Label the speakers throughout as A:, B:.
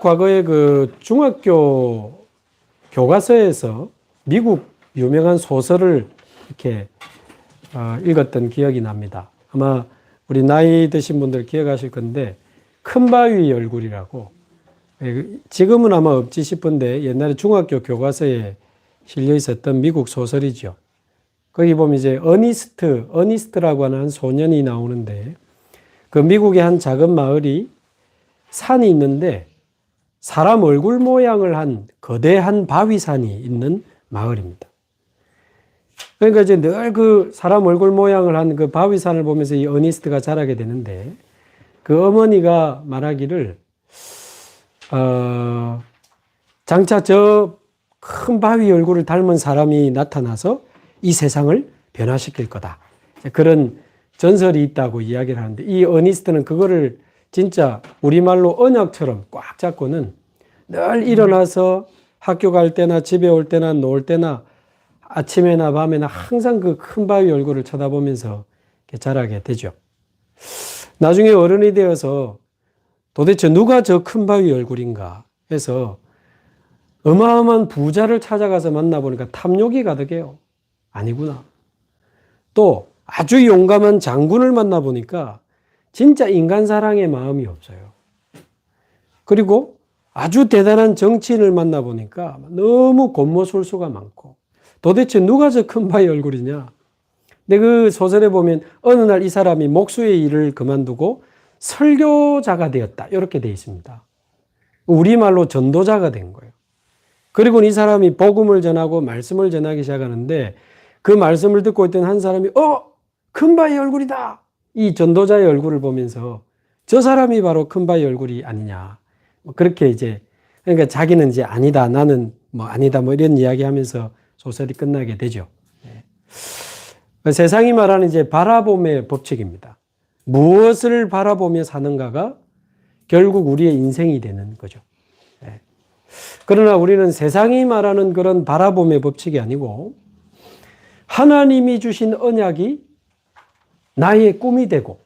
A: 과거에 그 중학교 교과서에서 미국 유명한 소설을 이렇게 읽었던 기억이 납니다. 아마 우리 나이 드신 분들 기억하실 건데 큰 바위 얼굴이라고, 지금은 아마 없지 싶은데 옛날에 중학교 교과서에 실려 있었던 미국 소설이죠. 거기 보면 이제 어니스트라고 하는 소년이 나오는데, 그 미국의 한 작은 마을이 산이 있는데 사람 얼굴 모양을 한 거대한 바위산이 있는 마을입니다. 그러니까 이제 늘 그 사람 얼굴 모양을 한 그 바위산을 보면서 이 어니스트가 자라게 되는데, 그 어머니가 말하기를 장차 저 큰 바위 얼굴을 닮은 사람이 나타나서 이 세상을 변화시킬 거다, 그런 전설이 있다고 이야기를 하는데, 이 어니스트는 그거를 진짜 우리말로 언약처럼 꽉 잡고는 늘 일어나서 학교 갈 때나 집에 올 때나 놀 때나 아침에나 밤에나 항상 그 큰 바위 얼굴을 쳐다보면서 자라게 되죠. 나중에 어른이 되어서 도대체 누가 저 큰 바위 얼굴인가 해서 어마어마한 부자를 찾아가서 만나보니까 탐욕이 가득해요. 아니구나. 또 아주 용감한 장군을 만나보니까 진짜 인간 사랑의 마음이 없어요. 그리고 아주 대단한 정치인을 만나보니까 너무 곤모술수가 많고, 도대체 누가 저 큰 바위 얼굴이냐. 근데 그 소설에 보면 어느 날 이 사람이 목수의 일을 그만두고 설교자가 되었다, 이렇게 되어 있습니다. 우리말로 전도자가 된 거예요. 그리고 이 사람이 복음을 전하고 말씀을 전하기 시작하는데, 그 말씀을 듣고 있던 한 사람이 큰 바위 얼굴이다, 이 전도자의 얼굴을 보면서 저 사람이 바로 큰 바위 얼굴이 아니냐, 그렇게 이제, 그러니까 자기는 이제 아니다, 나는 아니다, 이런 이야기 하면서 소설이 끝나게 되죠. 세상이 말하는 이제 바라봄의 법칙입니다. 무엇을 바라보며 사는가가 결국 우리의 인생이 되는 거죠. 그러나 우리는 세상이 말하는 그런 바라봄의 법칙이 아니고, 하나님이 주신 언약이 나의 꿈이 되고,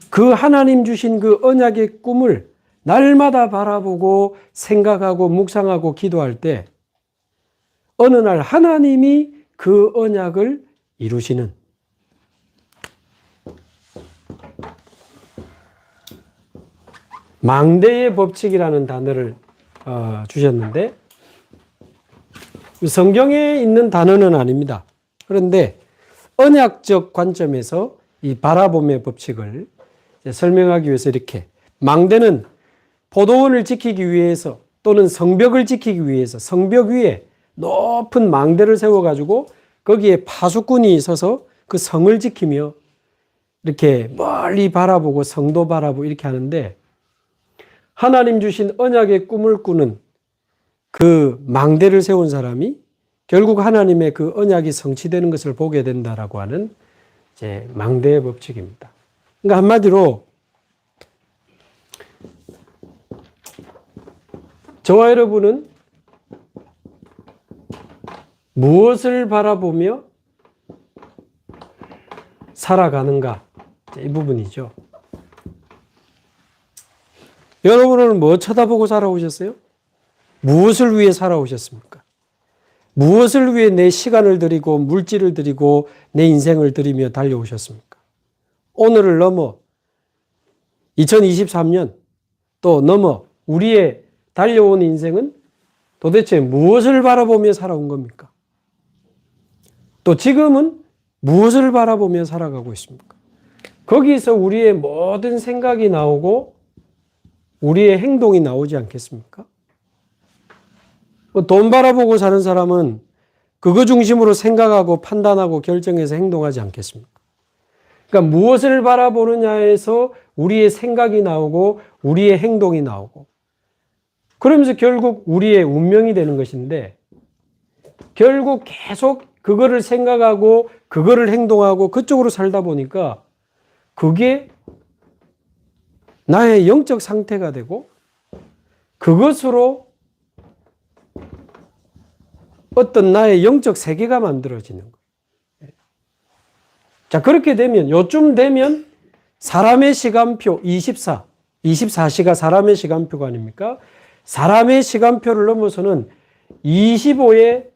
A: 그 하나님 주신 그 언약의 꿈을 날마다 바라보고 생각하고 묵상하고 기도할 때 어느 날 하나님이 그 언약을 이루시는, 망대의 법칙이라는 단어를 주셨는데, 성경에 있는 단어는 아닙니다. 그런데 언약적 관점에서 이 바라봄의 법칙을 설명하기 위해서 이렇게, 망대는 포도원을 지키기 위해서 또는 성벽을 지키기 위해서 성벽 위에 높은 망대를 세워가지고 거기에 파수꾼이 서서 그 성을 지키며 이렇게 멀리 바라보고 성도 바라보고 이렇게 하는데, 하나님 주신 언약의 꿈을 꾸는 그 망대를 세운 사람이 결국 하나님의 그 언약이 성취되는 것을 보게 된다라고 하는 이제 망대의 법칙입니다. 그러니까 한마디로 저와 여러분은 무엇을 바라보며 살아가는가, 이 부분이죠. 여러분은 뭐 쳐다보고 살아오셨어요? 무엇을 위해 살아오셨습니까? 무엇을 위해 내 시간을 들이고 물질을 들이고 내 인생을 들이며 달려오셨습니까? 오늘을 넘어 2023년 또 넘어 우리의 달려온 인생은 도대체 무엇을 바라보며 살아온 겁니까? 또 지금은 무엇을 바라보며 살아가고 있습니까? 거기서 우리의 모든 생각이 나오고 우리의 행동이 나오지 않겠습니까? 돈 바라보고 사는 사람은 그거 중심으로 생각하고 판단하고 결정해서 행동하지 않겠습니까? 그러니까 무엇을 바라보느냐에서 우리의 생각이 나오고 우리의 행동이 나오고, 그러면서 결국 우리의 운명이 되는 것인데, 결국 계속 그거를 생각하고 그거를 행동하고 그쪽으로 살다 보니까 그게 나의 영적 상태가 되고 그것으로 어떤 나의 영적 세계가 만들어지는 거예요. 자, 그렇게 되면, 요쯤 되면 사람의 시간표 24, 24시가 사람의 시간표가 아닙니까? 사람의 시간표를 넘어서는 25의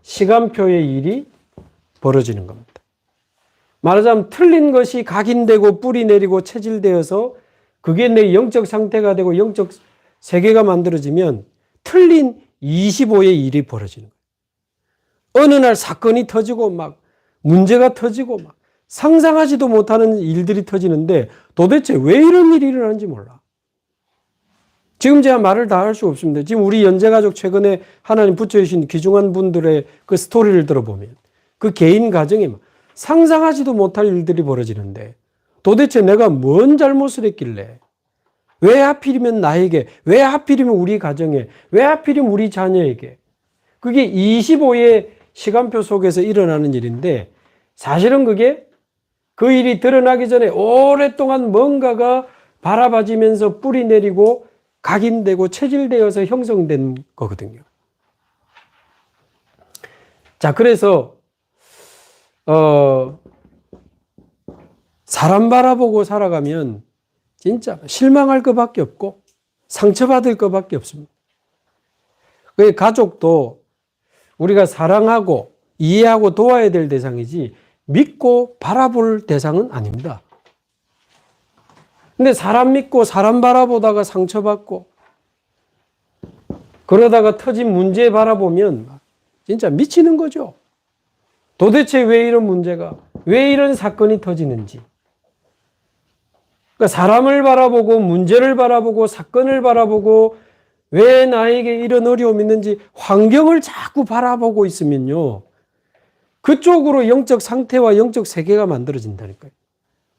A: 시간표의 일이 벌어지는 겁니다. 말하자면 틀린 것이 각인되고 뿌리 내리고 체질되어서 그게 내 영적 상태가 되고 영적 세계가 만들어지면 틀린 25의 일이 벌어지는 거예요. 어느 날 사건이 터지고 막 문제가 터지고 막 상상하지도 못하는 일들이 터지는데 도대체 왜 이런 일이 일어나는지 몰라. 지금 제가 말을 다 할 수 없습니다. 지금 우리 연재가족 최근에 하나님 붙여주신 귀중한 분들의 그 스토리를 들어보면 그 개인 가정에 상상하지도 못할 일들이 벌어지는데 도대체 내가 뭔 잘못을 했길래 왜 하필이면 나에게, 왜 하필이면 우리 가정에, 왜 하필이면 우리 자녀에게. 그게 25의 시간표 속에서 일어나는 일인데 사실은 그게 그 일이 드러나기 전에 오랫동안 뭔가가 바라봐지면서 뿌리 내리고 각인되고 체질되어서 형성된 거거든요. 자, 그래서 사람 바라보고 살아가면 진짜 실망할 것밖에 없고 상처받을 것밖에 없습니다. 그 가족도 우리가 사랑하고 이해하고 도와야 될 대상이지 믿고 바라볼 대상은 아닙니다. 근데 사람 믿고 사람 바라보다가 상처받고 그러다가 터진 문제 바라보면 진짜 미치는 거죠. 도대체 왜 이런 문제가, 왜 이런 사건이 터지는지. 그러니까 사람을 바라보고 문제를 바라보고 사건을 바라보고 왜 나에게 이런 어려움이 있는지 환경을 자꾸 바라보고 있으면요. 그쪽으로 영적 상태와 영적 세계가 만들어진다니까요.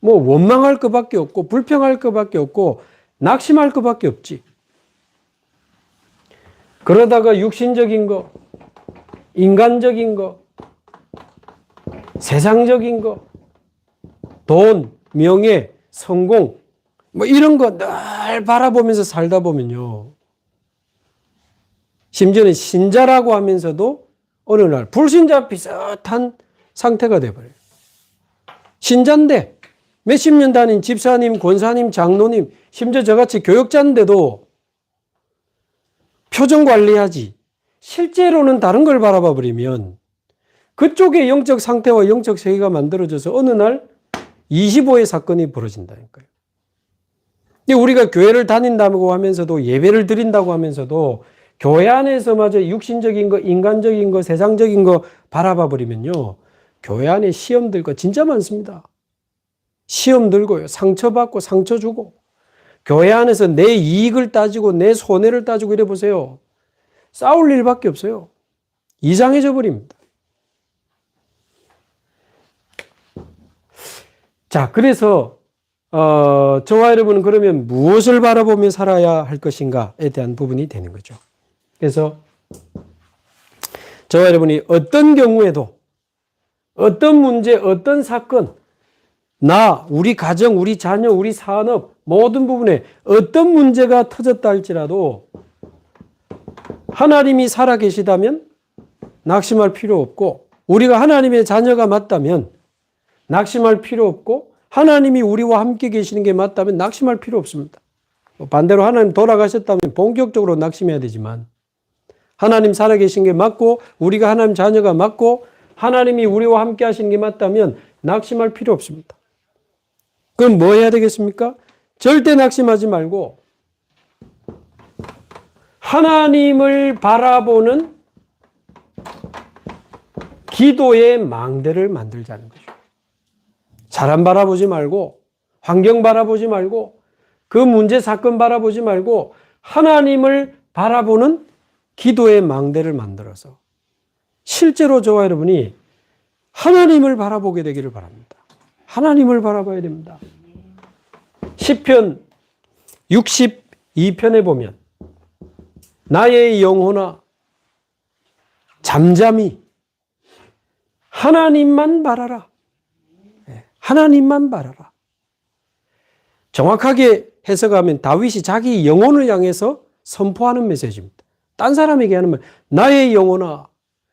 A: 뭐 원망할 것밖에 없고 불평할 것밖에 없고 낙심할 것밖에 없지. 그러다가 육신적인 거, 인간적인 거, 세상적인 거, 돈, 명예, 성공 뭐 이런 거 늘 바라보면서 살다 보면요. 심지어는 신자라고 하면서도 어느 날 불신자 비슷한 상태가 돼버려요. 신자인데 몇십 년 다닌 집사님, 권사님, 장로님, 심지어 저같이 교역자인데도 표정 관리하지 실제로는 다른 걸 바라봐 버리면 그쪽의 영적 상태와 영적 세계가 만들어져서 어느 날 25의 사건이 벌어진다니까요. 우리가 교회를 다닌다고 하면서도 예배를 드린다고 하면서도 교회 안에서마저 육신적인 거, 인간적인 거, 세상적인 거 바라봐 버리면요. 교회 안에 시험 들 거 진짜 많습니다. 시험 들고요. 상처받고 상처 주고 교회 안에서 내 이익을 따지고 내 손해를 따지고 이래 보세요. 싸울 일밖에 없어요. 이상해져 버립니다. 자, 그래서 저와 여러분은 그러면 무엇을 바라보며 살아야 할 것인가에 대한 부분이 되는 거죠. 그래서 저와 여러분이 어떤 경우에도 어떤 문제, 어떤 사건, 우리 가정, 우리 자녀, 우리 산업 모든 부분에 어떤 문제가 터졌다 할지라도 하나님이 살아계시다면 낙심할 필요 없고 우리가 하나님의 자녀가 맞다면 낙심할 필요 없고 하나님이 우리와 함께 계시는 게 맞다면 낙심할 필요 없습니다. 반대로 하나님 돌아가셨다면 본격적으로 낙심해야 되지만 하나님 살아계신 게 맞고 우리가 하나님 자녀가 맞고 하나님이 우리와 함께 하시는 게 맞다면 낙심할 필요 없습니다. 그럼 뭐 해야 되겠습니까? 절대 낙심하지 말고 하나님을 바라보는 기도의 망대를 만들자는 거죠. 사람 바라보지 말고 환경 바라보지 말고 그 문제 사건 바라보지 말고 하나님을 바라보는 기도의 망대를 만들어서 실제로 저와 여러분이 하나님을 바라보게 되기를 바랍니다. 하나님을 바라봐야 됩니다. 시편 62편에 보면 나의 영혼아 잠잠히 하나님만 바라라. 하나님만 바라라. 정확하게 해석하면 다윗이 자기 영혼을 향해서 선포하는 메시지입니다. 딴 사람에게 하는 말, 나의 영혼아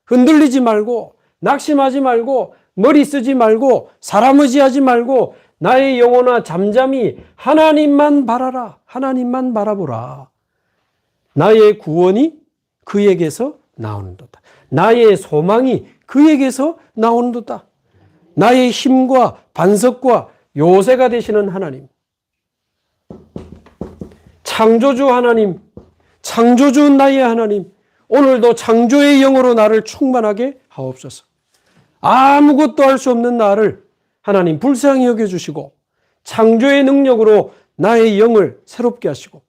A: 흔들리지 말고 낙심하지 말고 머리 쓰지 말고 사람 의지하지 말고 나의 영혼아 잠잠히 하나님만 바라라. 하나님만 바라보라. 나의 구원이 그에게서 나오는도다. 나의 소망이 그에게서 나오는도다. 나의 힘과 반석과 요새가 되시는 하나님. 창조주 하나님, 창조주 나의 하나님, 오늘도 창조의 영으로 나를 충만하게 하옵소서. 아무것도 할 수 없는 나를 하나님 불쌍히 여겨주시고 창조의 능력으로 나의 영을 새롭게 하시고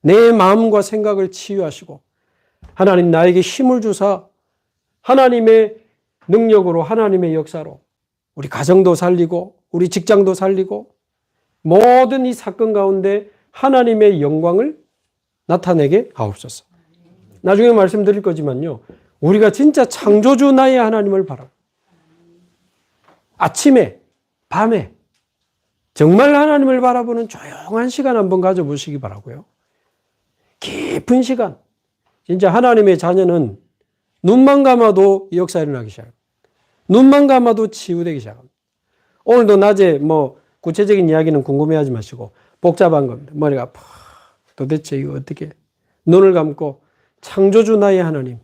A: 내 마음과 생각을 치유하시고 하나님 나에게 힘을 주사 하나님의 능력으로 하나님의 역사로 우리 가정도 살리고 우리 직장도 살리고 모든 이 사건 가운데 하나님의 영광을 나타내게 하옵소서. 나중에 말씀드릴 거지만요. 우리가 진짜 창조주 나의 하나님을 바라. 아침에 밤에 정말 하나님을 바라보는 조용한 시간 한번 가져보시기 바라고요. 깊은 시간. 진짜 하나님의 자녀는 눈만 감아도 역사 일어나기 시작합니다. 눈만 감아도 치유되기 시작합니다. 오늘도 낮에 뭐 구체적인 이야기는 궁금해하지 마시고 복잡한 겁니다. 머리가 아파. 도대체 이거 어떻게 눈을 감고 창조주 나의 하나님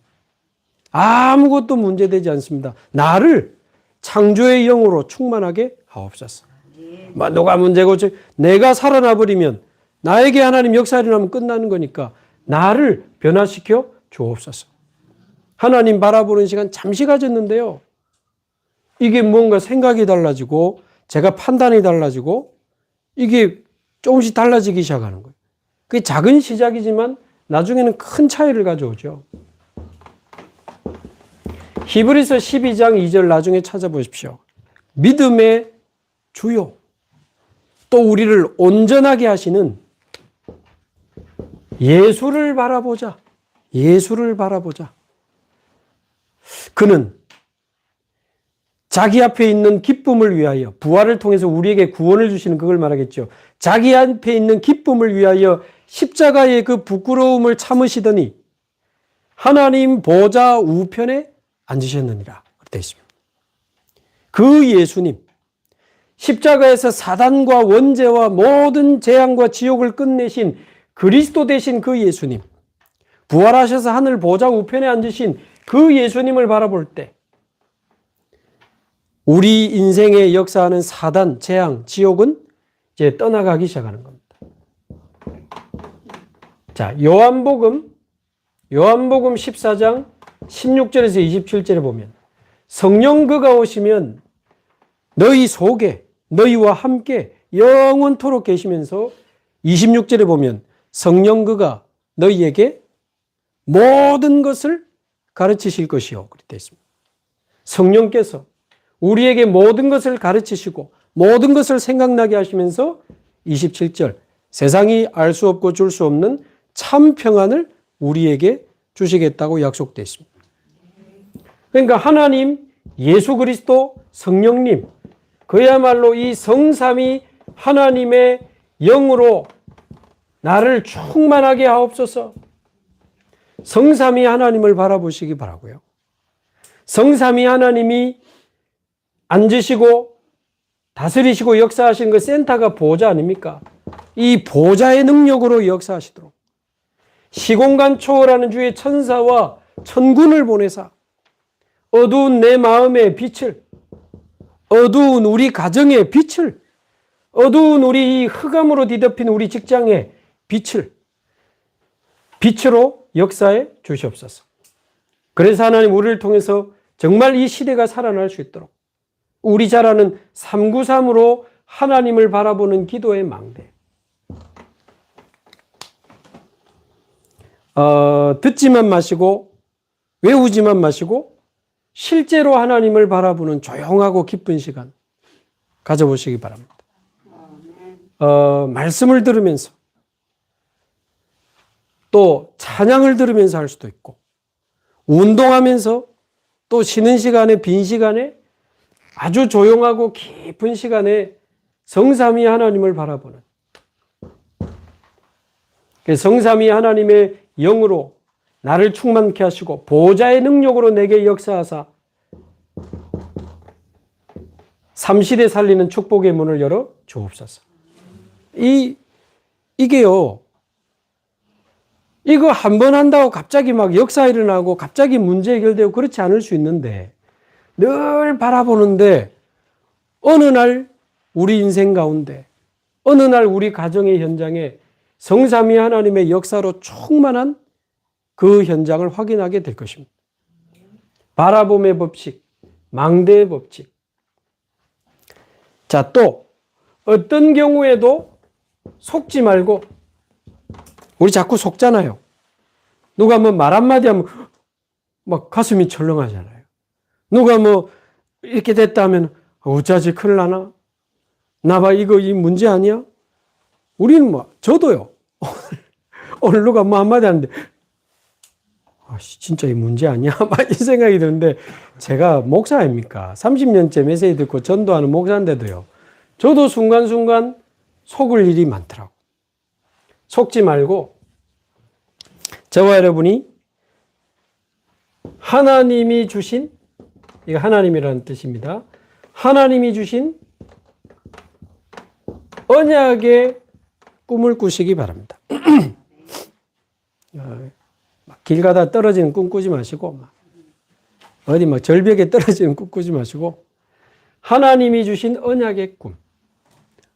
A: 아무것도 문제되지 않습니다. 나를 창조의 영으로 충만하게 하옵소서. 누가 문제고 내가 살아나 버리면 나에게 하나님 역사 일어나면 끝나는 거니까 나를 변화시켜 주옵소서. 하나님 바라보는 시간 잠시 가졌는데요. 이게 뭔가 생각이 달라지고 제가 판단이 달라지고 이게 조금씩 달라지기 시작하는 거예요. 그게 작은 시작이지만 나중에는 큰 차이를 가져오죠. 히브리서 12장 2절 나중에 찾아보십시오. 믿음의 주요 또 우리를 온전하게 하시는 예수를 바라보자. 예수를 바라보자. 그는 자기 앞에 있는 기쁨을 위하여 부활을 통해서 우리에게 구원을 주시는 그걸 말하겠죠. 자기 앞에 있는 기쁨을 위하여 십자가의 그 부끄러움을 참으시더니 하나님 보좌 우편에 앉으셨느니라. 그렇게 있습니다. 그 예수님 십자가에서 사단과 원죄와 모든 재앙과 지옥을 끝내신 그리스도 되신 그 예수님 부활하셔서 하늘 보좌 우편에 앉으신 그 예수님을 바라볼 때 우리 인생에 역사하는 사단, 재앙, 지옥은 이제 떠나가기 시작하는 겁니다. 자, 요한복음 14장 16절에서 27절에 보면 성령 그가 오시면 너희 속에 너희와 함께 영원토록 계시면서 26절에 보면 성령 그가 너희에게 모든 것을 가르치실 것이요. 그렇게 되어 있습니다. 성령께서 우리에게 모든 것을 가르치시고 모든 것을 생각나게 하시면서 27절 세상이 알 수 없고 줄 수 없는 참 평안을 우리에게 주시겠다고 약속되어 있습니다. 그러니까 하나님, 예수 그리스도, 성령님 그야말로 이 성삼위 하나님의 영으로 나를 충만하게 하옵소서. 성삼위 하나님을 바라보시기 바라고요. 성삼위 하나님이 앉으시고 다스리시고 역사하시는 그 센터가 보좌 아닙니까? 이 보좌의 능력으로 역사하시도록 시공간 초월하는 주의 천사와 천군을 보내사 어두운 내 마음의 빛을, 어두운 우리 가정의 빛을, 어두운 우리 이 흑암으로 뒤덮인 우리 직장의 빛을 빛으로 역사해 주시옵소서. 그래서 하나님 우리를 통해서 정말 이 시대가 살아날 수 있도록 우리 잘 아는 393으로 하나님을 바라보는 기도의 망대. 듣지만 마시고 외우지만 마시고 실제로 하나님을 바라보는 조용하고 기쁜 시간 가져보시기 바랍니다. 말씀을 들으면서 또 찬양을 들으면서 할 수도 있고 운동하면서 또 쉬는 시간에 빈 시간에 아주 조용하고 깊은 시간에 성삼위 하나님을 바라보는 성삼위 하나님의 영으로 나를 충만케 하시고 보좌의 능력으로 내게 역사하사 삼시대 살리는 축복의 문을 열어 주옵소서. 이게요, 이거 한 번 한다고 갑자기 막 역사 일어나고 갑자기 문제 해결되고 그렇지 않을 수 있는데 늘 바라보는데 어느 날 우리 인생 가운데 어느 날 우리 가정의 현장에 성삼위 하나님의 역사로 충만한 그 현장을 확인하게 될 것입니다. 바라봄의 법칙, 망대의 법칙. 자, 또 어떤 경우에도 속지 말고, 우리 자꾸 속잖아요. 누가 뭐 말 한마디 하면 막 가슴이 철렁하잖아요. 누가 뭐 이렇게 됐다 하면 어쩌지 큰일 나나? 나봐 이거 이 문제 아니야? 우리는 뭐 저도요. 오늘 누가 뭐 한마디 하는데 진짜 이 문제 아니야? 막 이 생각이 드는데 제가 목사 아닙니까? 30년째 메시지 듣고 전도하는 목사인데도요. 저도 순간순간 속을 일이 많더라고. 속지 말고 저와 여러분이 하나님이 주신, 이거 하나님이라는 뜻입니다. 하나님이 주신 언약의 꿈을 꾸시기 바랍니다. 길 가다 떨어지는 꿈 꾸지 마시고, 어디 막 절벽에 떨어지는 꿈 꾸지 마시고, 하나님이 주신 언약의 꿈.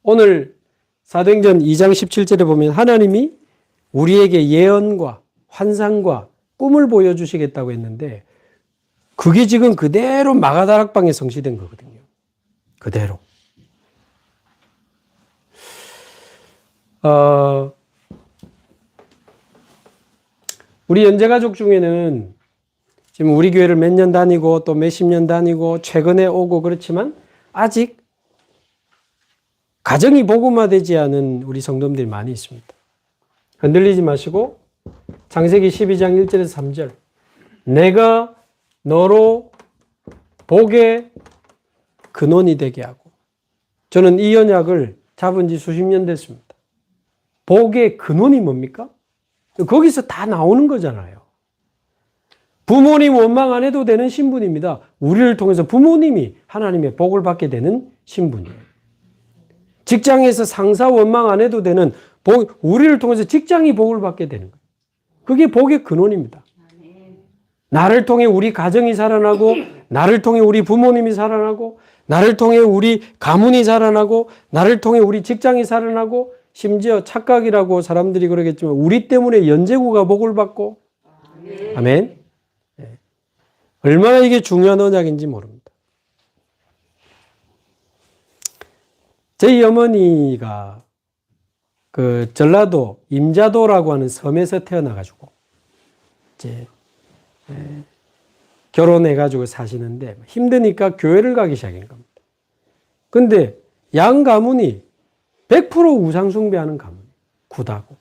A: 오늘 사도행전 2장 17절에 보면 하나님이 우리에게 예언과 환상과 꿈을 보여주시겠다고 했는데, 그게 지금 그대로 마가다락방에 성취된 거거든요. 그대로. 우리 연재가족 중에는 지금 우리 교회를 몇 년 다니고 또 몇십 년 다니고 최근에 오고 그렇지만 아직 가정이 복음화되지 않은 우리 성도들이 많이 있습니다. 흔들리지 마시고 창세기 12장 1절에서 3절, 내가 너로 복의 근원이 되게 하고, 저는 이 언약을 잡은 지 수십 년 됐습니다. 복의 근원이 뭡니까? 거기서 다 나오는 거잖아요. 부모님 원망 안 해도 되는 신분입니다. 우리를 통해서 부모님이 하나님의 복을 받게 되는 신분이에요. 직장에서 상사 원망 안 해도 되는 우리를 통해서 직장이 복을 받게 되는 거예요. 그게 복의 근원입니다. 나를 통해 우리 가정이 살아나고, 나를 통해 우리 부모님이 살아나고, 나를 통해 우리 가문이 살아나고, 나를 통해 우리 직장이 살아나고, 심지어 착각이라고 사람들이 그러겠지만 우리 때문에 연제구가 복을 받고, 아멘. 네. 얼마나 이게 중요한 언약인지 모릅니다. 저희 어머니가 그 전라도 임자도라고 하는 섬에서 태어나가지고 이제 결혼해가지고 사시는데 힘드니까 교회를 가기 시작한 겁니다. 근데 양 가문이 100% 우상숭배하는 가문, 구다고.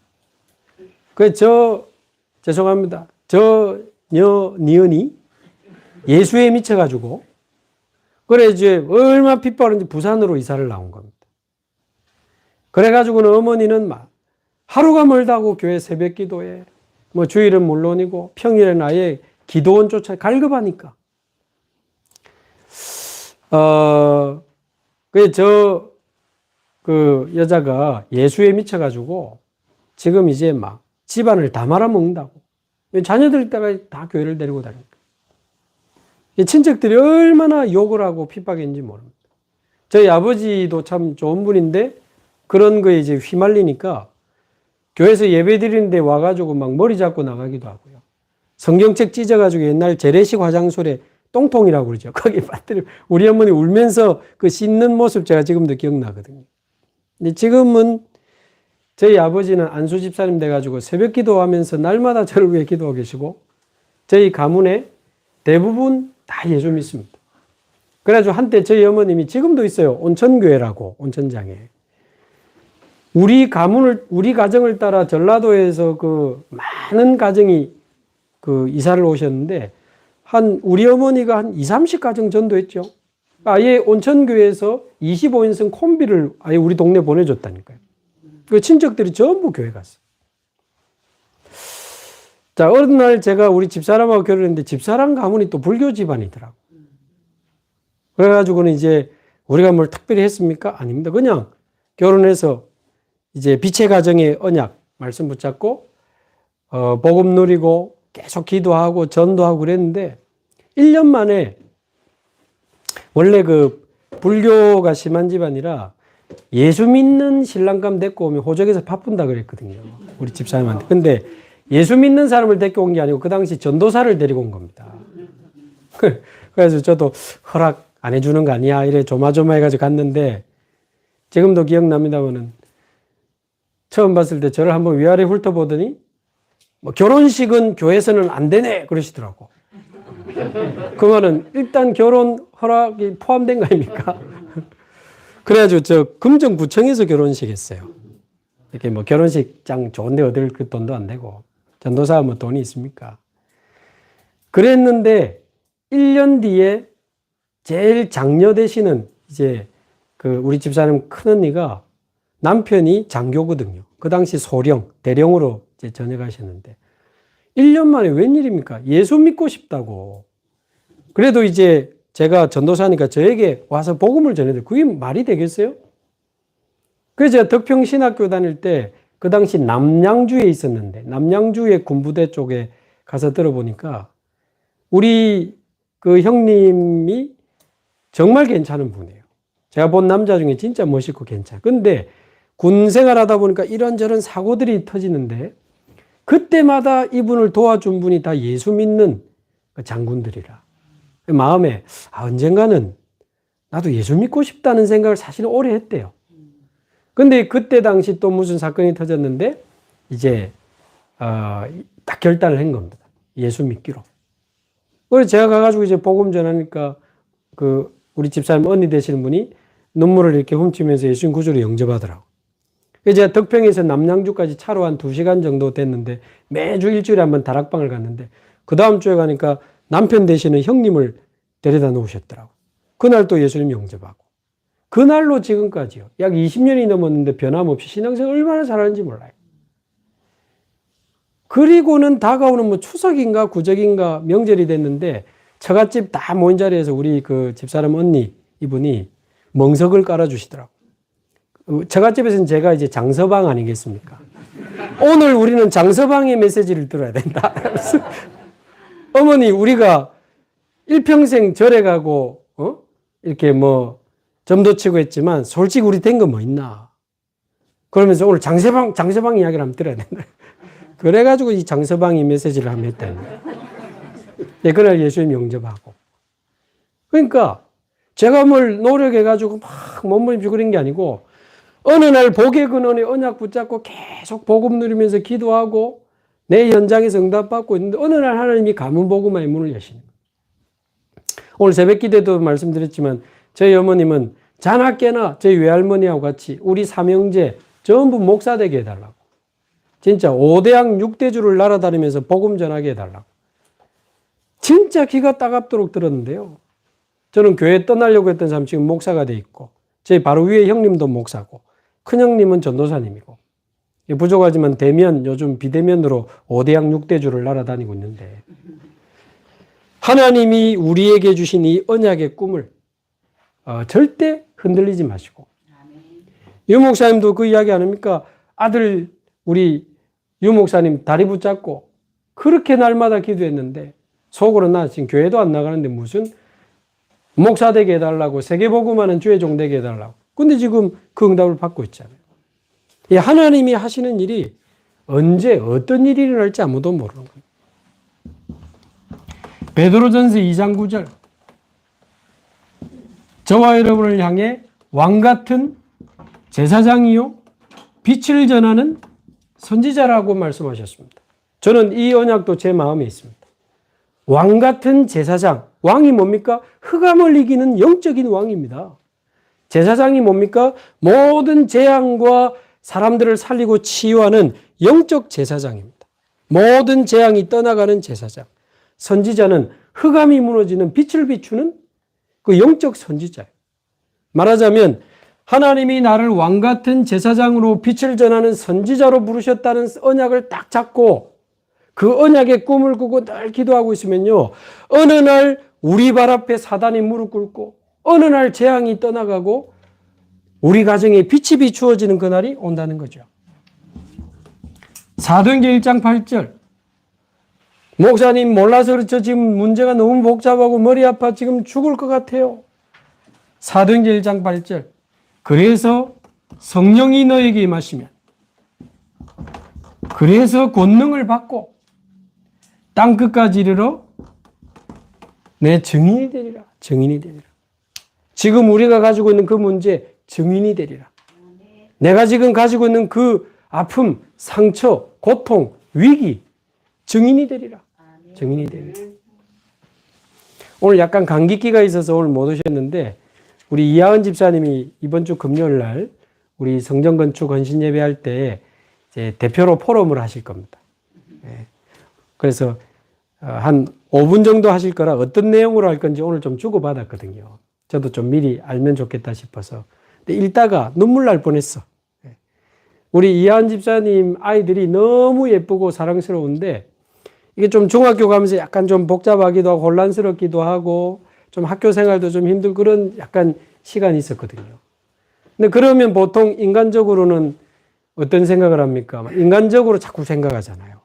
A: 죄송합니다. 니은이 예수에 미쳐가지고, 그래, 이제 얼마나 핍박하는지 부산으로 이사를 나온 겁니다. 그래가지고는 어머니는 막 하루가 멀다고 교회 새벽 기도에, 뭐 주일은 물론이고 평일에는 아예 기도원 쫓아 갈급하니까. 그 여자가 예수에 미쳐가지고 지금 이제 막 집안을 다 말아먹는다고. 자녀들 때가 다 교회를 데리고 다니니까. 친척들이 얼마나 욕을 하고 핍박했는지 모릅니다. 저희 아버지도 참 좋은 분인데 그런 거에 이제 휘말리니까 교회에서 예배 드리는데 와가지고 막 머리 잡고 나가기도 하고요. 성경책 찢어가지고 옛날 재래식 화장실에 똥통이라고 그러죠. 거기 빠뜨려. 우리 어머니 울면서 그 씻는 모습 제가 지금도 기억나거든요. 근데 지금은 저희 아버지는 안수 집사님 돼가지고 새벽 기도하면서 날마다 저를 위해 기도하고 계시고, 저희 가문에 대부분 다 예수 믿습니다. 그래가지고 한때 저희 어머님이 지금도 있어요. 온천교회라고, 온천장에. 우리 가정을 따라 전라도에서 그 많은 가정이 그 이사를 오셨는데, 우리 어머니가 한 20, 30가정 전도했죠. 아예 온천교회에서 25인승 콤비를 아예 우리 동네 보내줬다니까요. 그 친척들이 전부 교회 갔어요. 자, 어느 날 제가 우리 집사람하고 결혼했는데 집사람 가문이 또 불교 집안이더라고. 그래가지고는 이제 우리가 뭘 특별히 했습니까? 아닙니다. 그냥 결혼해서 이제 빛의 가정의 언약 말씀 붙잡고 복음 누리고 계속 기도하고 전도하고 그랬는데 1년 만에 원래 그 불교가 심한 집안이라 예수 믿는 신랑감 데리고 오면 호적에서 바쁜다 그랬거든요. 우리 집사님한테. 근데 예수 믿는 사람을 데리고 온 게 아니고 그 당시 전도사를 데리고 온 겁니다. 그래서 저도 허락 안 해주는 거 아니야? 이래 조마조마해가지고 갔는데 지금도 기억납니다만은 처음 봤을 때 저를 한번 위아래 훑어보더니 뭐 결혼식은 교회에서는 안 되네 그러시더라고. 그 말은 일단 결혼 허락이 포함된 거 아닙니까? 그래가지고 저 금정구청에서 결혼식 했어요. 이렇게 뭐 결혼식장 좋은데 얻을 그 돈도 안 되고 전도사가 뭐 돈이 있습니까? 그랬는데 1년 뒤에 제일 장녀 되시는 이제 그 우리 집사람 큰언니가 남편이 장교거든요. 그 당시 소령, 대령으로 이제 전역하셨는데 1년 만에 웬일입니까? 예수 믿고 싶다고. 그래도 이제 제가 전도사니까 저에게 와서 복음을 전해드려. 그게 말이 되겠어요? 그래서 제가 덕평신학교 다닐 때 그 당시 남양주에 있었는데 남양주의 군부대 쪽에 가서 들어보니까 우리 그 형님이 정말 괜찮은 분이에요. 제가 본 남자 중에 진짜 멋있고 괜찮아요. 근데 군 생활하다 보니까 이런저런 사고들이 터지는데 그때마다 이분을 도와준 분이 다 예수 믿는 장군들이라. 마음에 언젠가는 나도 예수 믿고 싶다는 생각을 사실은 오래 했대요. 근데 그때 당시 또 무슨 사건이 터졌는데 이제 딱 결단을 한 겁니다. 예수 믿기로. 그래서 제가 가가지고 이제 복음 전하니까 그 우리 집사님 언니 되시는 분이 눈물을 이렇게 훔치면서 예수님 구주로 영접하더라고. 그래서 제가 덕평에서 남양주까지 차로 한 2시간 정도 됐는데 매주 일주일에 한번 다락방을 갔는데 그 다음 주에 가니까 남편 되시는 형님을 데려다 놓으셨더라고. 그날 또 예수님 영접하고. 그날로 지금까지요. 약 20년이 넘었는데 변함없이 신앙생활 얼마나 잘하는지 몰라요. 그리고는 다가오는 뭐 추석인가 구적인가 명절이 됐는데 처갓집 다 모인 자리에서 우리 그 집사람 언니 이분이 멍석을 깔아주시더라고. 처갓집에서는 제가 이제 장서방 아니겠습니까? 오늘 우리는 장서방의 메시지를 들어야 된다. 어머니 우리가 일평생 절에 가고 이렇게 뭐 점도 치고 했지만 솔직히 우리 된 거 뭐 있나? 그러면서 오늘 장서방 이야기를 한번 들어야 된다. 그래가지고 이 장서방이 메시지를 한번 했다는 거예요. 네, 그날 예수님 영접하고. 그러니까 제가 뭘 노력해가지고 막 몸부림치고 그런 게 아니고 어느 날 복의 근원에 언약 붙잡고 계속 복음 누리면서 기도하고 내 현장에서 응답받고 있는데 어느 날 하나님이 가문 복음화의 문을 여시는 거예요. 오늘 새벽 기도도 말씀드렸지만 저희 어머님은 자나깨나 저희 외할머니하고 같이 우리 삼형제 전부 목사 되게 해달라고. 진짜 5대양 6대주를 날아다니면서 복음 전하게 해달라고. 진짜 기가 따갑도록 들었는데요. 저는 교회 떠나려고 했던 사람 지금 목사가 돼 있고 제 바로 위에 형님도 목사고 큰형님은 전도사님이고 부족하지만 대면 요즘 비대면으로 5대양 6대주를 날아다니고 있는데 하나님이 우리에게 주신 이 언약의 꿈을 절대 흔들리지 마시고 유 목사님도 그 이야기 아닙니까? 아들 우리 유 목사님 다리 붙잡고 그렇게 날마다 기도했는데 속으로 나 지금 교회도 안 나가는데 무슨 목사 되게 해달라고 세계복음하는 주의 종 되게 해달라고. 근데 지금 그 응답을 받고 있잖아요. 이 하나님이 하시는 일이 언제 어떤 일이 일어날지 아무도 모르는 거예요. 베드로전서 2장 9절 저와 여러분을 향해 왕같은 제사장이요 빛을 전하는 선지자라고 말씀하셨습니다. 저는 이 언약도 제 마음에 있습니다. 왕같은 제사장. 왕이 뭡니까? 흑암을 이기는 영적인 왕입니다. 제사장이 뭡니까? 모든 재앙과 사람들을 살리고 치유하는 영적 제사장입니다. 모든 재앙이 떠나가는 제사장. 선지자는 흑암이 무너지는 빛을 비추는 그 영적 선지자예요. 말하자면 하나님이 나를 왕같은 제사장으로 빛을 전하는 선지자로 부르셨다는 언약을 딱 잡고 그 언약의 꿈을 꾸고 늘 기도하고 있으면요. 어느 날 우리 발 앞에 사단이 무릎 꿇고 어느 날 재앙이 떠나가고 우리 가정에 빛이 비추어지는 그날이 온다는 거죠. 사도행전 1장 8절. 목사님 몰라서 그렇죠. 지금 문제가 너무 복잡하고 머리 아파 지금 죽을 것 같아요. 사도행전 1장 8절. 그래서 성령이 너에게 임하시면 그래서 권능을 받고 땅끝까지 이르러 내 증인이 되리라. 증인이 되리라. 지금 우리가 가지고 있는 그 문제 증인이 되리라. 내가 지금 가지고 있는 그 아픔, 상처, 고통, 위기 증인이 되리라. 증인이 되리라. 오늘 약간 감기기가 있어서 오늘 못 오셨는데 우리 이하은 집사님이 이번 주 금요일 날 우리 성전건축 헌신 예배할 때 이제 대표로 포럼을 하실 겁니다. 그래서 한 5분 정도 하실 거라 어떤 내용으로 할 건지 오늘 좀 주고받았거든요. 저도 좀 미리 알면 좋겠다 싶어서. 근데 읽다가 눈물 날 뻔했어. 우리 이하은 집사님 아이들이 너무 예쁘고 사랑스러운데 이게 좀 중학교 가면서 약간 좀 복잡하기도 하고 혼란스럽기도 하고 좀 학교 생활도 좀 힘들고 그런 약간 시간이 있었거든요. 근데 그러면 보통 인간적으로는 어떤 생각을 합니까? 인간적으로 자꾸 생각하잖아요.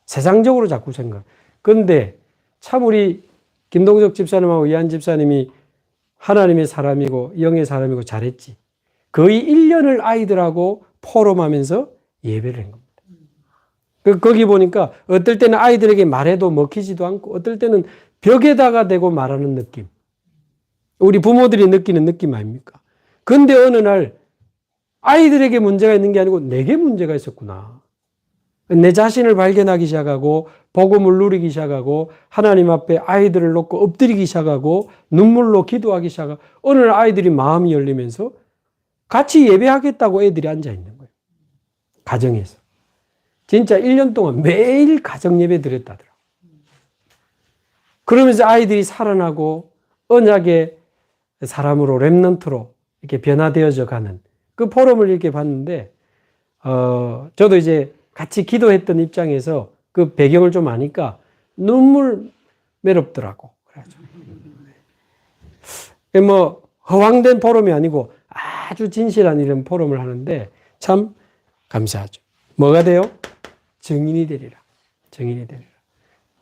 A: 세상적으로 자꾸 생각. 근데 참 우리 김동석 집사님하고 이한 집사님이 하나님의 사람이고 영의 사람이고 잘했지. 거의 1년을 아이들하고 포럼하면서 예배를 한 겁니다. 거기 보니까 어떨 때는 아이들에게 말해도 먹히지도 않고 어떨 때는 벽에다가 대고 말하는 느낌. 우리 부모들이 느끼는 느낌 아닙니까? 근데 어느 날 아이들에게 문제가 있는 게 아니고 내게 문제가 있었구나. 내 자신을 발견하기 시작하고 복음을 누리기 시작하고 하나님 앞에 아이들을 놓고 엎드리기 시작하고 눈물로 기도하기 시작하고 어느 날 아이들이 마음이 열리면서 같이 예배하겠다고 애들이 앉아있는 거예요. 가정에서. 진짜 1년 동안 매일 가정 예배 드렸다더라. 그러면서 아이들이 살아나고 언약의 사람으로 렘넌트로 이렇게 변화되어져 가는 그 포럼을 이렇게 봤는데 저도 이제 같이 기도했던 입장에서 그 배경을 좀 아니까 눈물 매롭더라고. 뭐 허황된 포럼이 아니고 아주 진실한 이런 포럼을 하는데 참 감사하죠. 뭐가 돼요? 증인이 되리라. 증인이 되리라.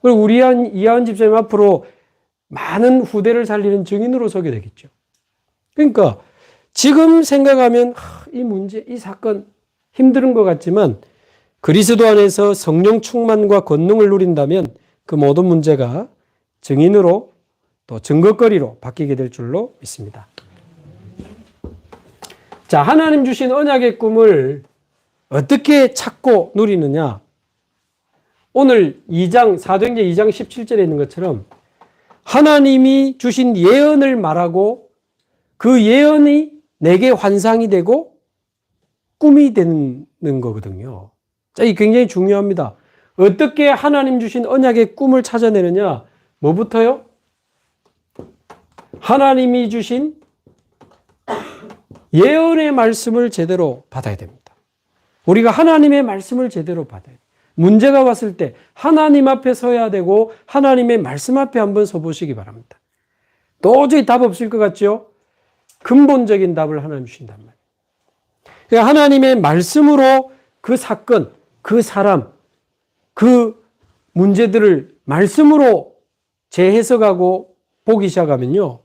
A: 그리고 우리 이하은 집사님 앞으로 많은 후대를 살리는 증인으로 서게 되겠죠. 그러니까 지금 생각하면 이 문제, 이 사건 힘든 것 같지만 그리스도 안에서 성령 충만과 권능을 누린다면 그 모든 문제가 증인으로 또 증거거리로 바뀌게 될 줄로 믿습니다. 자, 하나님 주신 언약의 꿈을 어떻게 찾고 누리느냐? 오늘 사도행전 2장 17절에 있는 것처럼 하나님이 주신 예언을 말하고 그 예언이 내게 환상이 되고 꿈이 되는 거거든요. 자, 이게 굉장히 중요합니다. 어떻게 하나님 주신 언약의 꿈을 찾아내느냐? 뭐부터요? 하나님이 주신 예언의 말씀을 제대로 받아야 됩니다. 우리가 하나님의 말씀을 제대로 받아야 돼요. 문제가 왔을 때 하나님 앞에 서야 되고 하나님의 말씀 앞에 한번 서보시기 바랍니다. 도저히 답 없을 것 같죠? 근본적인 답을 하나님 주신단 말이에요. 그러니까 하나님의 말씀으로 그 사건, 그 사람, 그 문제들을 말씀으로 재해석하고 보기 시작하면요.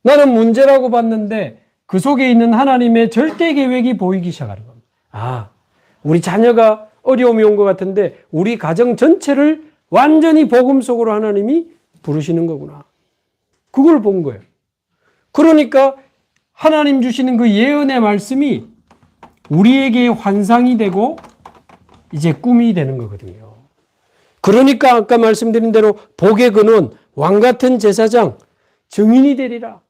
A: 나는 문제라고 봤는데 그 속에 있는 하나님의 절대 계획이 보이기 시작하는 겁니다. 아, 우리 자녀가 어려움이 온 것 같은데 우리 가정 전체를 완전히 복음 속으로 하나님이 부르시는 거구나. 그걸 본 거예요. 그러니까 하나님 주시는 그 예언의 말씀이 우리에게 환상이 되고 이제 꿈이 되는 거거든요. 그러니까 아까 말씀드린 대로 복의 근원, 왕같은 제사장, 증인이 되리라.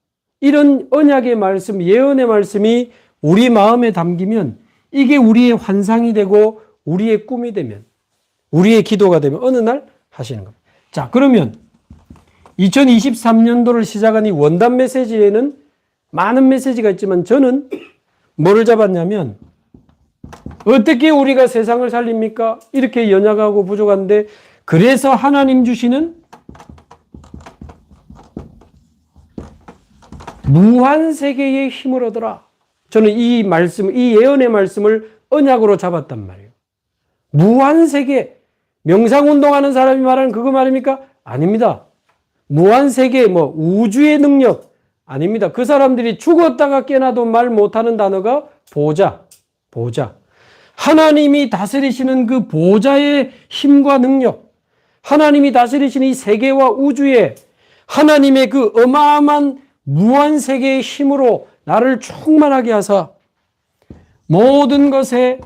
A: 이런 언약의 말씀, 예언의 말씀이 우리 마음에 담기면 이게 우리의 환상이 되고 우리의 꿈이 되면 우리의 기도가 되면 어느 날 하시는 겁니다. 자, 그러면 2023년도를 시작한 이 원단 메시지에는 많은 메시지가 있지만 저는 뭐를 잡았냐면 어떻게 우리가 세상을 살립니까? 이렇게 연약하고 부족한데 그래서 하나님 주시는 무한 세계의 힘을 얻어라. 저는 이 말씀, 이 예언의 말씀을 언약으로 잡았단 말이에요. 무한 세계, 명상운동하는 사람이 말하는 그거 말입니까? 아닙니다. 무한 세계, 뭐 우주의 능력 아닙니다. 그 사람들이 죽었다가 깨나도 말 못하는 단어가 보좌. 하나님이 다스리시는 그 보좌의 힘과 능력, 하나님이 다스리시는 이 세계와 우주에 하나님의 그 어마어마한 무한 세계의 힘으로 나를 충만하게 하사 모든 것의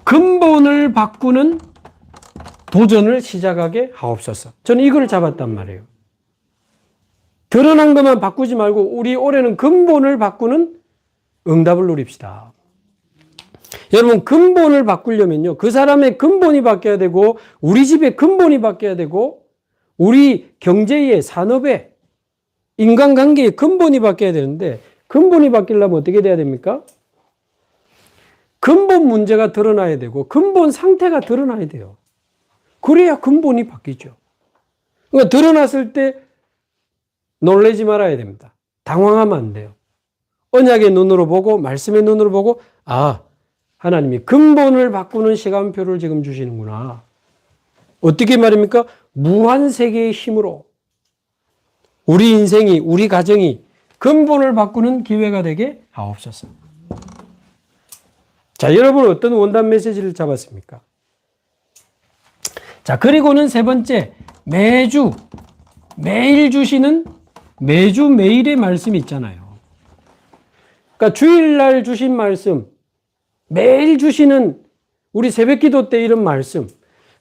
A: 근본을 바꾸는 도전을 시작하게 하옵소서. 저는 이걸 잡았단 말이에요. 드러난 것만 바꾸지 말고 우리 올해는 근본을 바꾸는 응답을 누립시다. 여러분, 근본을 바꾸려면요, 그 사람의 근본이 바뀌어야 되고 우리 집의 근본이 바뀌어야 되고 우리 경제의, 산업의, 인간관계의 근본이 바뀌어야 되는데, 근본이 바뀌려면 어떻게 돼야 됩니까? 근본 문제가 드러나야 되고 근본 상태가 드러나야 돼요. 그래야 근본이 바뀌죠. 그러니까 드러났을 때 놀라지 말아야 됩니다. 당황하면 안 돼요. 언약의 눈으로 보고 말씀의 눈으로 보고, 아, 하나님이 근본을 바꾸는 시간표를 지금 주시는구나. 어떻게 말입니까? 무한 세계의 힘으로 우리 인생이, 우리 가정이 근본을 바꾸는 기회가 되게 하옵소서. 자, 여러분 어떤 원단 메시지를 잡았습니까? 자, 그리고는 세 번째, 매일 주시는 매일의 말씀이 있잖아요. 그러니까 주일날 주신 말씀, 매일 주시는 우리 새벽기도 때 이런 말씀,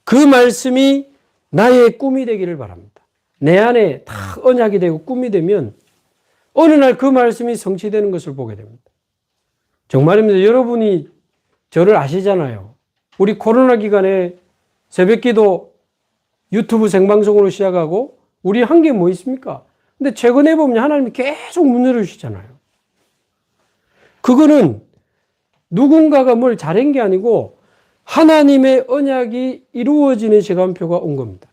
A: 그 말씀이 나의 꿈이 되기를 바랍니다. 내 안에 다 언약이 되고 꿈이 되면 어느 날 그 말씀이 성취되는 것을 보게 됩니다. 정말입니다. 여러분이 저를 아시잖아요. 우리 코로나 기간에 새벽기도 유튜브 생방송으로 시작하고 우리 한 게 뭐 있습니까? 근데 최근에 보면 하나님이 계속 문 열어주시잖아요. 그거는 누군가가 뭘 잘한 게 아니고 하나님의 언약이 이루어지는 시간표가 온 겁니다.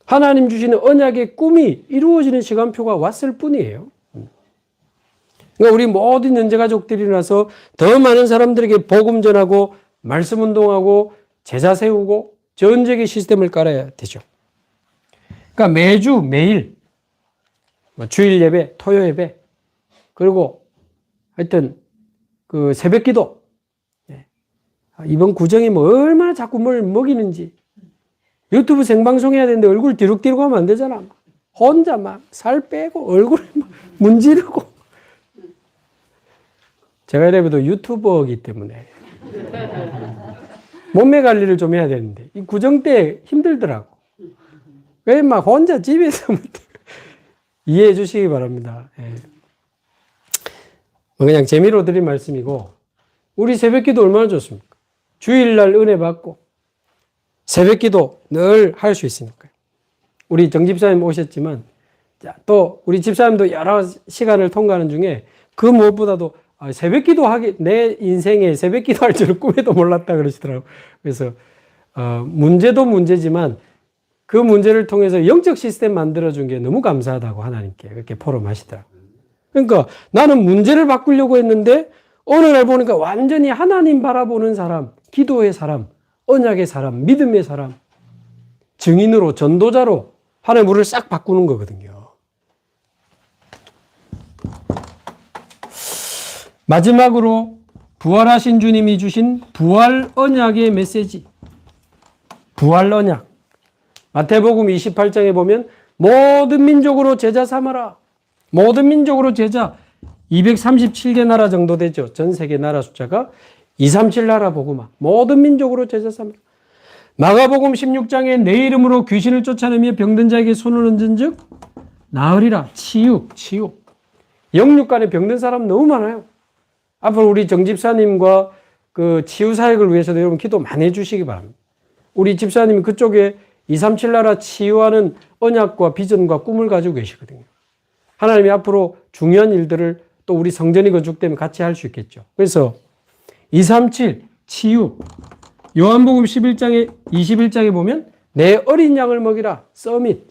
A: 하나님 주시는 언약의 꿈이 이루어지는 시간표가 왔을 뿐이에요. 그러니까 우리 모든 연재가족들이 나서 더 많은 사람들에게 복음 전하고 말씀 운동하고 제자 세우고 전쟁의 시스템을 깔아야 되죠. 그러니까 매일 주일 예배, 토요 예배, 그리고 하여튼 그 새벽 기도, 이번 구정이 뭐 얼마나 자꾸 뭘 먹이는지, 유튜브 생방송 해야 되는데 얼굴 뒤룩뒤룩 하면 안 되잖아. 혼자 막 살 빼고 얼굴 막 문지르고. 제가 이래봬도 유튜버이기 때문에 몸매 관리를 좀 해야 되는데 이 구정 때 힘들더라고. 왜 막 혼자 집에서 이해해 주시기 바랍니다. 그냥 재미로 드린 말씀이고, 우리 새벽기도 얼마나 좋습니까? 주일날 은혜 받고 새벽기도 늘 할 수 있으니까요. 우리 정 집사님 오셨지만 또 우리 집사님도 여러 시간을 통과하는 중에 그 무엇보다도 새벽기도 내 인생에 새벽기도 할 줄은 꿈에도 몰랐다 그러시더라고요. 그래서 문제도 문제지만 그 문제를 통해서 영적 시스템 만들어준 게 너무 감사하다고 하나님께 그렇게 포럼하시더라고요. 그러니까 나는 문제를 바꾸려고 했는데 어느 날 보니까 완전히 하나님 바라보는 사람, 기도의 사람, 언약의 사람, 믿음의 사람, 증인으로, 전도자로 하나님 우리를 싹 바꾸는 거거든요. 마지막으로 부활하신 주님이 주신 부활 언약의 메시지, 부활 언약. 마태복음 28장에 보면 모든 민족으로 제자 삼아라. 모든 민족으로 제자, 237개 나라 정도 되죠. 전 세계 나라 숫자가 237 나라 복음화. 모든 민족으로 제자 삼아라. 마가복음 16장에 내 이름으로 귀신을 쫓아내며 병든 자에게 손을 얹은 즉 나으리라. 치유. 영육간에 병든 사람 너무 많아요. 앞으로 우리 정 집사님과 그 치유 사역을 위해서도 여러분 기도 많이 해주시기 바랍니다. 우리 집사님이 그쪽에 237 나라 치유하는 언약과 비전과 꿈을 가지고 계시거든요. 하나님이 앞으로 중요한 일들을 또 우리 성전이 건축 때문에 같이 할 수 있겠죠. 그래서 237 치유. 요한복음 11장에 21장에 보면 내 어린 양을 먹이라. 서밋.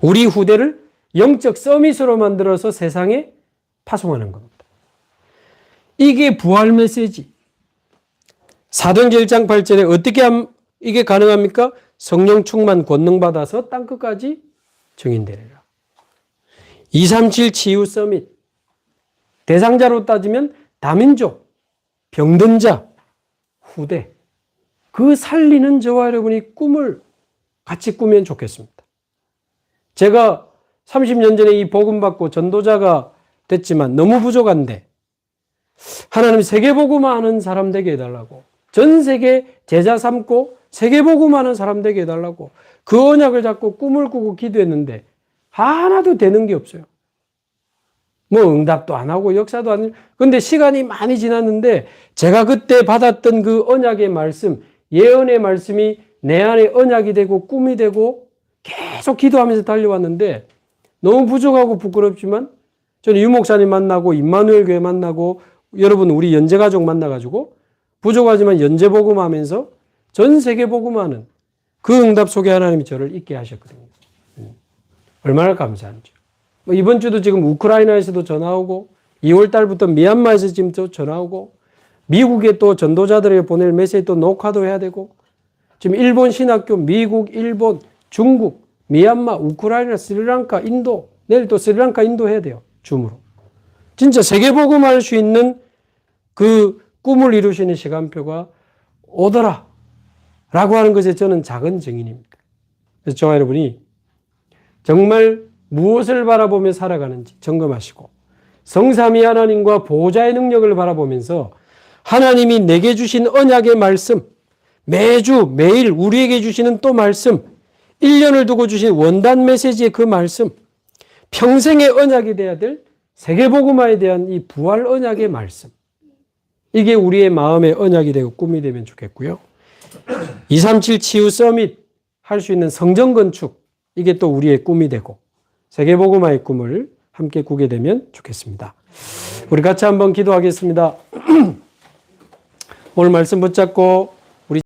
A: 우리 후대를 영적 서밋으로 만들어서 세상에 파송하는 겁니다. 이게 부활 메시지. 사도행전 1장 8절에 어떻게 하면 이게 가능합니까? 성령 충만 권능 받아서 땅끝까지 증인되리라. 237 치유 서밋. 대상자로 따지면 다민족, 병든 자, 후대. 그 살리는 저와 여러분이 꿈을 같이 꾸면 좋겠습니다. 제가 30년 전에 이 복음 받고 전도자가 됐지만 너무 부족한데 하나님 세계복음화 하는 사람 되게 해달라고, 전 세계 제자 삼고 세계복음화 하는 사람 되게 해달라고 그 언약을 잡고 꿈을 꾸고 기도했는데 하나도 되는 게 없어요. 뭐 응답도 안 하고 역사도 안 하고. 근데 시간이 많이 지났는데 제가 그때 받았던 그 언약의 말씀, 예언의 말씀이 내 안에 언약이 되고 꿈이 되고 계속 기도하면서 달려왔는데 너무 부족하고 부끄럽지만 저는 유 목사님 만나고 임마누엘 교회 만나고 여러분 우리 연재가족 만나가지고 부족하지만 연재복음하면서 전 세계 복음하는 그 응답 속에 하나님이 저를 있게 하셨거든요. 얼마나 감사한지요. 이번 주도 지금 우크라이나에서도 전화 오고 2월 달부터 미얀마에서 지금 또 전화 오고 미국에 또 전도자들에게 보낼 메시지 또 녹화도 해야 되고 지금 일본 신학교, 미국, 일본, 중국, 미얀마, 우크라이나, 스리랑카, 인도, 내일 또 스리랑카, 인도 해야 돼요. 줌으로. 진짜 세계복음할 수 있는 그 꿈을 이루시는 시간표가 오더라 라고 하는 것에 저는 작은 증인입니다. 그래서 저와 여러분이 정말 무엇을 바라보며 살아가는지 점검하시고 성삼위 하나님과 보호자의 능력을 바라보면서 하나님이 내게 주신 언약의 말씀, 매주 매일 우리에게 주시는 또 말씀, 1년을 두고 주신 원단 메시지의 그 말씀, 평생의 언약이 되어야 될 세계복음화에 대한 이 부활 언약의 말씀, 이게 우리의 마음의 언약이 되고 꿈이 되면 좋겠고요. 237 치유 서밋 할 수 있는 성전 건축, 이게 또 우리의 꿈이 되고 세계복음화의 꿈을 함께 꾸게 되면 좋겠습니다. 우리 같이 한번 기도하겠습니다. 오늘 말씀 붙잡고